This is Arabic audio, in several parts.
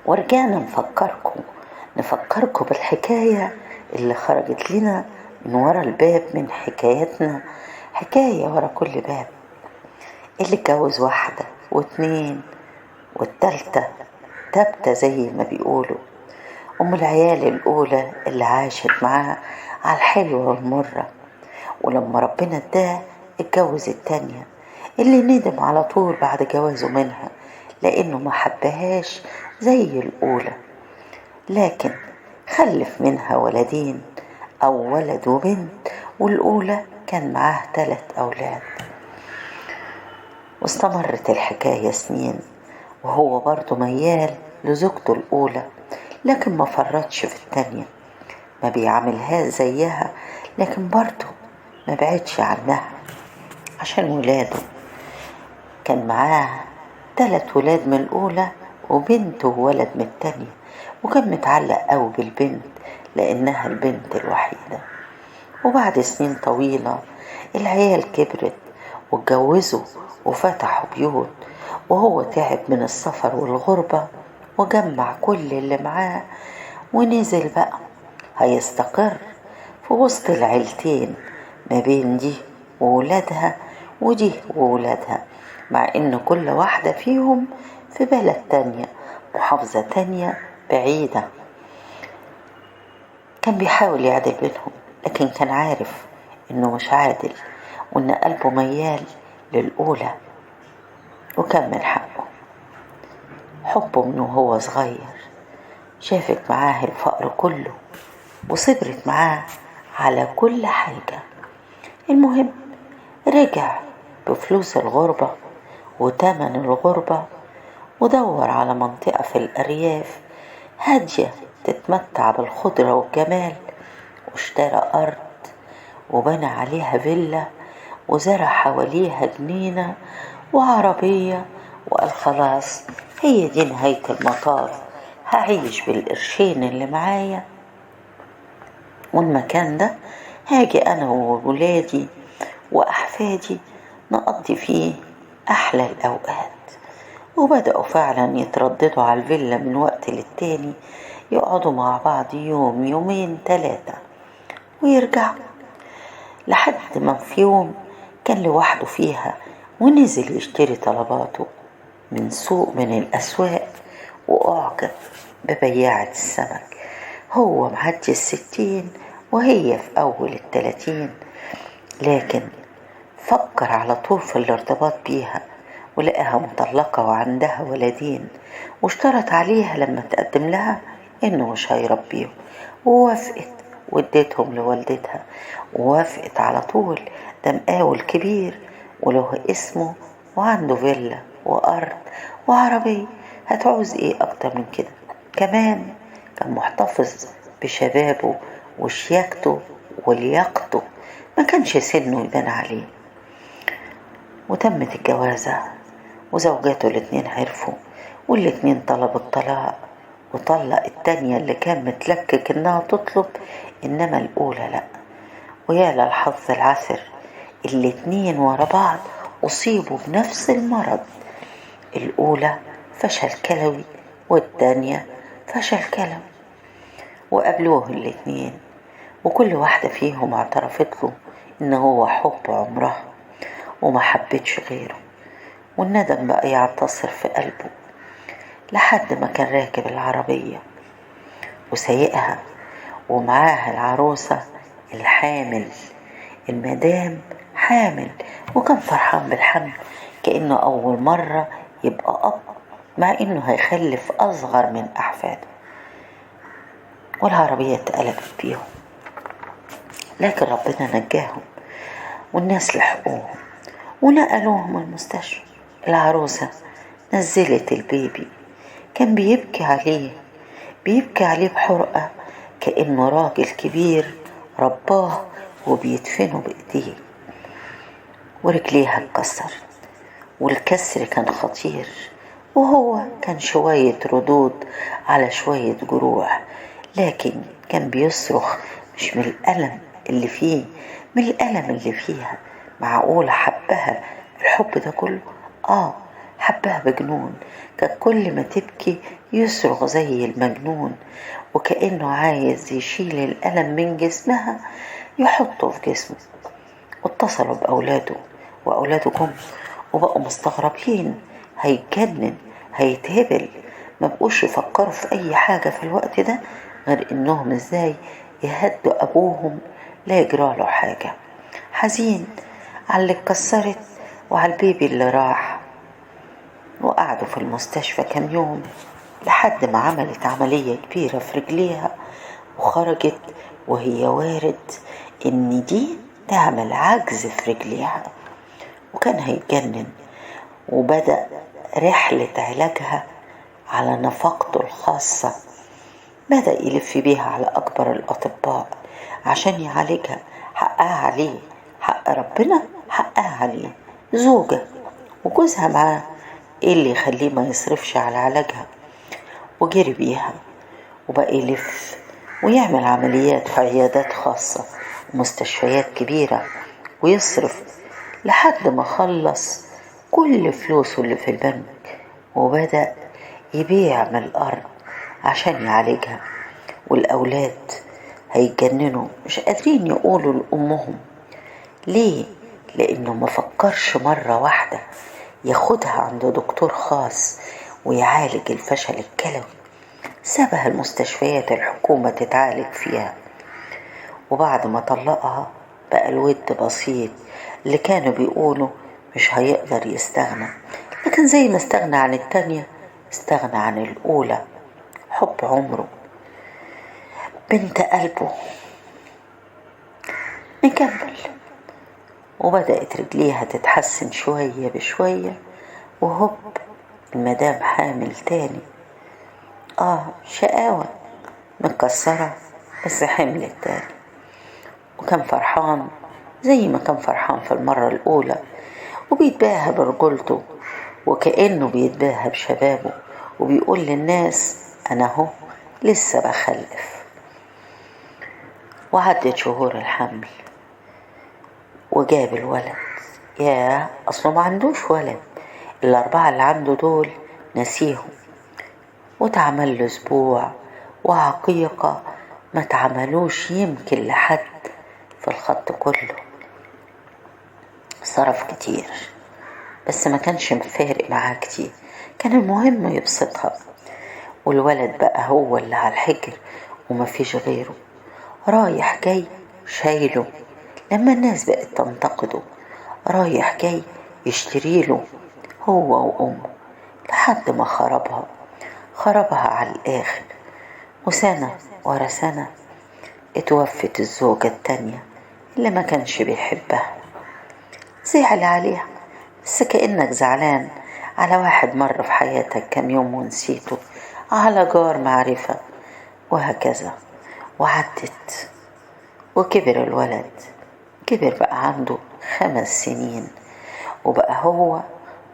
ورجعنا نفكركم بالحكاية اللي خرجت لنا من ورا الباب من حكاياتنا. حكاية ورا كل باب، اللي اتجوز واحدة واتنين والتالتة تابتة زي ما بيقولوا. أم العيال الأولى اللي عاشت معاه على الحلوة والمرة، ولما ربنا اداه اتجوز التانية اللي ندم على طول بعد جوازه منها لأنه ما حبهاش زي الأولى، لكن خلف منها ولدين أو ولد وبنت، والأولى كان معاه 3 أولاد. واستمرت الحكاية سنين وهو برضو ميال لزوجته الأولى، لكن ما فرطش في التانية، ما بيعملها زيها، لكن برضو ما بعدش عنها عشان ولاده. كان معاه 3 ولاد من الأولى وبنت وولد من التانية، وكان متعلق قوي بالبنت لأنها البنت الوحيدة. وبعد سنين طويلة العيال كبرت واتجوزوا وفتحوا بيوت، وهو تعب من السفر والغربة وجمع كل اللي معاه ونزل بقى هيستقر في وسط العيلتين، ما بين دي وولادها ودي وولادها، مع ان كل واحدة فيهم في بلد تانية، محافظة تانية بعيدة. كان بيحاول يعدل بينهم، لكن كان عارف انه مش عادل وان قلبه ميال للأولى، وكان من حقه. حبه منه وهو صغير، شافت معاه الفقر كله وصبرت معاه على كل حاجة. المهم رجع بفلوس الغربة وتمن الغربة، ودور على منطقة في الأرياف هادية تتمتع بالخضرة والجمال، واشترى أرض وبنى عليها فيلا وزرع حواليها جنينة وعربية، وقال خلاص هي دي نهاية المطاف، هعيش بالقرشين اللي معايا والمكان ده هاجي أنا وولادي وأحفادي نقضي فيه أحلى الأوقات. وبدأوا فعلا يترددوا على الفيلا من وقت للتاني، يقعدوا مع بعض يوم يومين 3 ويرجعوا، لحد ما في يوم كان لوحده فيها ونزل يشتري طلباته من سوق من الأسواق، وأعجب ببياعة السمك. هو معدي 60 وهي في أول 30، لكن فكر على طول في الارتباط بيها، ولقاها مطلقة وعندها ولدين، واشترط عليها لما تقدم لها انه مش هيربيهم، ووافقت واديتهم لوالدتها، ووافقت على طول. ده مقاول كبير وله اسمه وعنده فيلا وأرض وعربية، هتعوز ايه اكتر من كده؟ كمان كان محتفظ بشبابه وشياكته ولياقته، ما كانش سنه يبان عليه. وتمت الجوازة وزوجاته الاتنين عرفوا، والاتنين طلبوا الطلاق، وطلق التانية اللي كان متلكك انها تطلب، انما الاولى لا. ويا للحظ العسر، الاتنين ورا بعض اصيبوا بنفس المرض، الاولى فشل كلوي والتانية فشل كلوي. وقابلوه الاتنين، وكل واحدة فيهم اعترفت له ان هو حب عمرها وما حبتش غيره، والندم بقى يعتصر في قلبه، لحد ما كان راكب العربية وسايقها ومعاها العروسة الحامل، المدام حامل، وكان فرحان بالحمل كأنه أول مرة يبقى أب، مع إنه هيخلف أصغر من أحفاده. والعربية اتقلبت بيهم، لكن ربنا نجاهم والناس لحقوهم ونقلوهم المستشفى. العروسة نزلت البيبي، كان بيبكي عليه بحرقة، كأنه راجل كبير رباه وبيدفنه بإيديه. ورجليها اتكسرت، والكسر كان خطير، وهو كان شوية ردود على شوية جروح، لكن كان بيصرخ مش من الألم اللي فيه، من الألم اللي فيها. معقول حبها الحب ده كله؟ حبها بجنون، كان كل ما تبكي يصرخ زي المجنون، وكأنه عايز يشيل الألم من جسمها يحطه في جسمه. واتصلوا بأولاده، وأولاده جم وبقوا مستغربين، هيتجنن، هيتهبل. ما بقوش يفكروا في أي حاجة في الوقت ده غير إنهم إزاي يهدوا أبوهم لا يجراله حاجة. حزين على اللي اتكسرت وعلى البيبي اللي راح. وقعدوا في المستشفى كام يوم لحد ما عملت عملية كبيرة في رجليها، وخرجت وهي وارد إن دي تعمل عجز في رجليها، وكان هيتجنن. وبدأ رحلة علاجها على نفقته الخاصة، بدأ يلف بيها على أكبر الأطباء عشان يعالجها. حقها عليه، حق ربنا، حقها عليه. زوجة وجوزها معاه، ايه اللي يخليه ما يصرفش على علاجها؟ وجري بيها وبقى يلف ويعمل عمليات في عيادات خاصة ومستشفيات كبيرة ويصرف لحد ما خلص كل فلوسه اللي في البنك، وبدأ يبيع من الأرض عشان يعالجها. والأولاد هيتجننوا، مش قادرين يقولوا لأمهم ليه، لأنه ما فكرش مرة واحدة ياخدها عند دكتور خاص ويعالج الفشل الكلوي. سابها المستشفيات الحكومة تتعالج فيها. وبعد ما طلقها بقى الود بسيط، اللي كانوا بيقولوا مش هيقدر يستغنى، لكن زي ما استغنى عن التانية استغنى عن الأولى. حب عمره، بنت قلبه. نكمل. وبدأت رجليها تتحسن شوية بشوية، وهوب المدام حامل تاني. شقاوة، متكسرة بس حملت تاني. وكان فرحان زي ما كان فرحان في المرة الأولى، وبيتباهى برجولته وكأنه بيتباهى بشبابه، وبيقول للناس أنا هو لسه بخلف. وعدت شهور الحمل وجاب الولد. أصله ما عندوش ولد، الأربعة اللي عنده دول نسيهم. وتعمل له أسبوع وعقيقة ما تعملوش يمكن لحد في الخط كله. صرف كتير بس ما كانش مفارق معاه كتير، كان المهم يبسطها. والولد بقى هو اللي على الحجر ومفيش غيره، رايح جاي شايله. لما الناس بقت تنتقده رايح جاي يشتريله هو وأمه، لحد ما خربها على الآخر. وسنة ورا سنة اتوفت الزوجة التانية اللي ما كانش بيحبها. زعل عليها، بس كأنك زعلان على واحد مر في حياتك كام يوم ونسيته، على جار معرفة، وهكذا. وعدت وكبر الولد، كبر بقى عنده 5 سنين، وبقى هو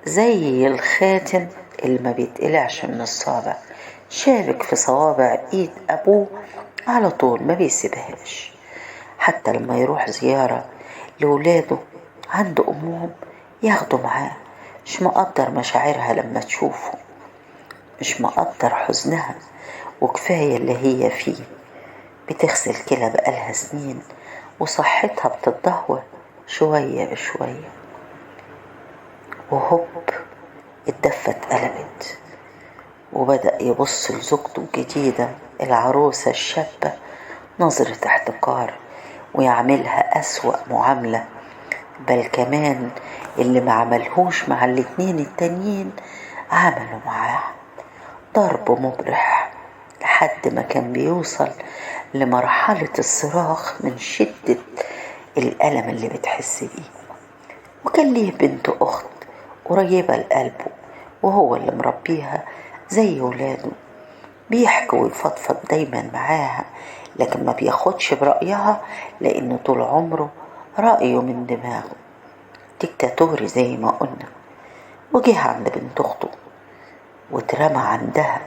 زي الخاتم اللي ما بيتقلعش من الصابع، شابك في صوابع ايد ابوه على طول ما بيسيبهاش. حتى لما يروح زيارة لولاده عند امهم ياخده معاه، مش مقدر مشاعرها لما تشوفه، مش مقدر حزنها، وكفاية اللي هي فيه. بتغسل كلى بقالها سنين وصحتها بتتدهور شوية بشوية. وهوب الدفة اتقلبت، وبدأ يبص لزوجته الجديدة العروسة الشابة نظرة احتقار، ويعملها أسوأ معاملة، بل كمان اللي ما عملهوش مع الاتنين التانيين عملوا معاه. ضرب مبرح لحد ما كان بيوصل لمرحلة الصراخ من شدة الألم اللي بتحس بيه. وكان ليه بنت أخت قريبة لقلبه، وهو اللي مربيها زي ولاده، بيحكي ويفضفض دايما معاها، لكن ما بياخدش برأيها لأنه طول عمره رأيه من دماغه، ديكتاتوري زي ما قلنا. وجه عند بنت أخته واترمى عندها،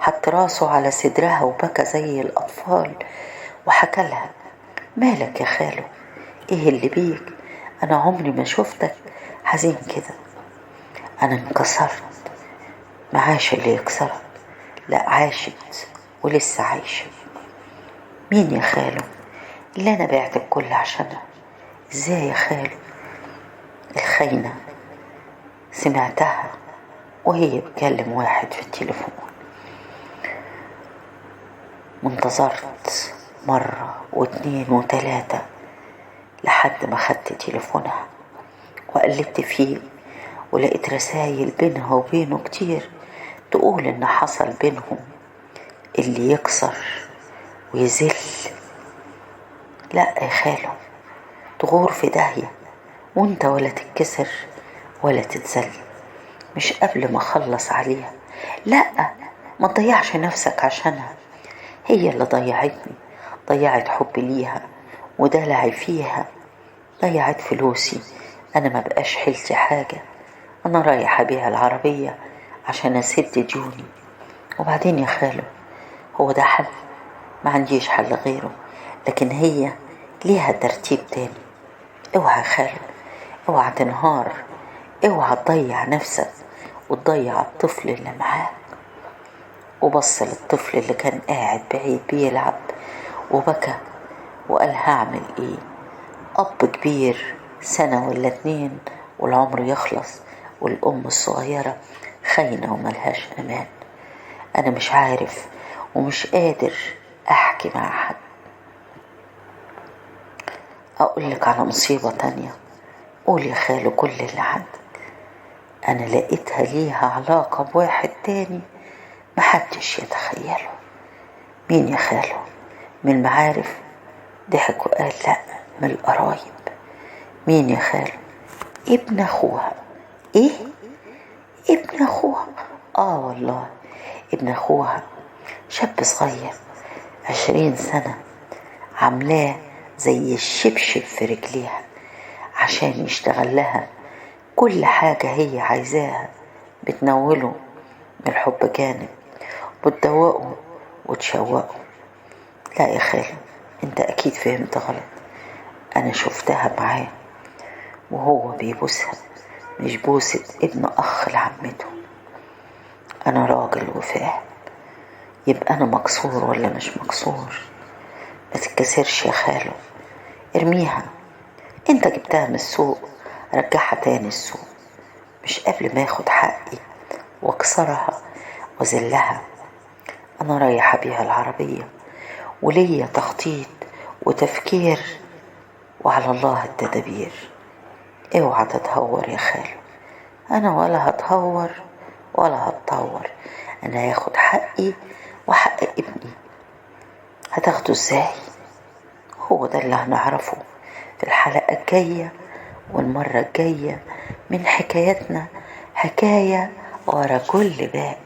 حط راسه على صدرها وبكى زي الأطفال، وحكى لها مالك يا خالو، ايه اللي بيك؟ انا عمري ما شفتك حزين كده. أنا انكسرت، معاش اللي يكسرك، لا عاشت ولسه عايشة. مين يا خالو اللي أنا بعت الكل عشانها؟ إزاي يا خالو؟ الخاينة سمعتها وهي بتكلم واحد في التليفون، وانتظرت مرة واتنين وتلاتة لحد ما خدت تليفونها وقلبت فيه، ولقيت رسايل بينها وبينه كتير تقول ان حصل بينهم اللي يكسر ويذل. لا يا خالو، تغور في داهية وانت ولا تتكسر ولا تتذل. مش قبل ما اخلص عليها، لا، ما تضيعش نفسك عشانها. هي اللي ضيعتني، ضيعت حبي ليها ودلعي فيها، ضيعت فلوسي، انا ما بقاش حيلتي حاجة. انا رايحة بيها العربية عشان اسد ديوني. وبعدين يا خالو، هو ده حل؟ ما عنديش حل غيره، لكن هي ليها ترتيب تاني. اوعى يا خالو، اوعى تنهار، اوعى تضيع نفسك وتضيع الطفل اللي معاك. وبص للطفل اللي كان قاعد بعيد بيلعب وبكى وقال هعمل ايه؟ اب كبير سنة ولا اتنين والعمر يخلص، والام الصغيرة خاينة وملهاش امان. انا مش عارف ومش قادر احكي مع حد. اقولك على مصيبة تانية، قول يا خالو كل اللي عندك. انا لقيتها ليها علاقة بواحد تاني محدش يتخيله. مين يا خالو؟ من المعارف؟ ضحك وقال لا، من القرايب. مين يا خالو؟ ابن اخوها. ايه؟ ابن اخوها؟ والله ابن اخوها، شاب صغير 20 سنة، عاملاه زي الشبشب في رجليها عشان يشتغل لها كل حاجة هي عايزاها. بتنوله من الحب جانب، بتدوقه وتشوقه. لا يا خالو، انت اكيد فهمت غلط. انا شفتها معاه وهو بيبوسها، مش بوسة ابن اخ لعمته. انا راجل وفاهم، يبقى انا مكسور ولا مش مكسور؟ ما تتكسرش يا خالو، ارميها. انت جبتها من السوق، رجعها تاني السوق، مش قبل ما اخد حقي واكسرها وذلها. انا رايحة بيها العربية وليا تخطيط وتفكير، وعلى الله التدبير. اوعى تتهور يا خالو، انا ولا هتهور ولا هتطور. انا هاخد حقي وحق ابني. هتاخده ازاي؟ هو ده اللي هنعرفه في الحلقة الجاية والمرة الجاية من حكايتنا، حكاية ورا كل باب.